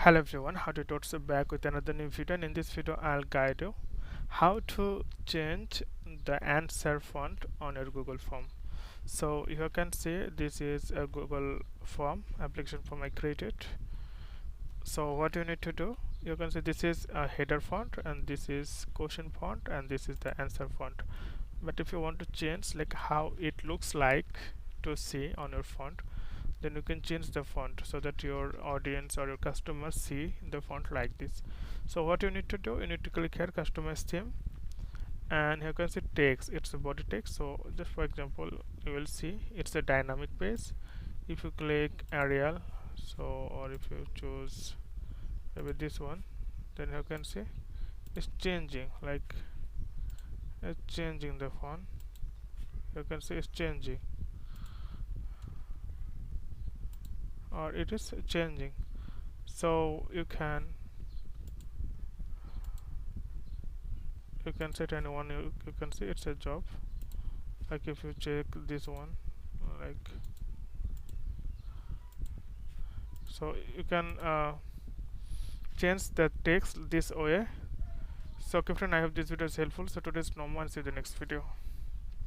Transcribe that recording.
Hello everyone, how to Tuts back with another new video, and in this video I'll guide you how to change the answer font on your Google form. So you can see this is a Google form application form I created. So what you need to do, you can see this is a header font and this is question font and this is the answer font. But if you want to change like how it looks like to see on your font, then you can change the font so that your audience or your customers see the font like this. So what you need to do, you need to click here customize theme, and here you can see text, it's a body text. So just for example, you will see it's a dynamic page. If you click Arial, so or if you choose maybe this one, then you can see it's changing, like it's changing the font. You can see it's changing, or it is changing. So you can set anyone. You can see it's a job. Like if you check this one, like, so you can change the text this way. So okay friend, I hope this video is helpful. So today's normal, and see you in the next video.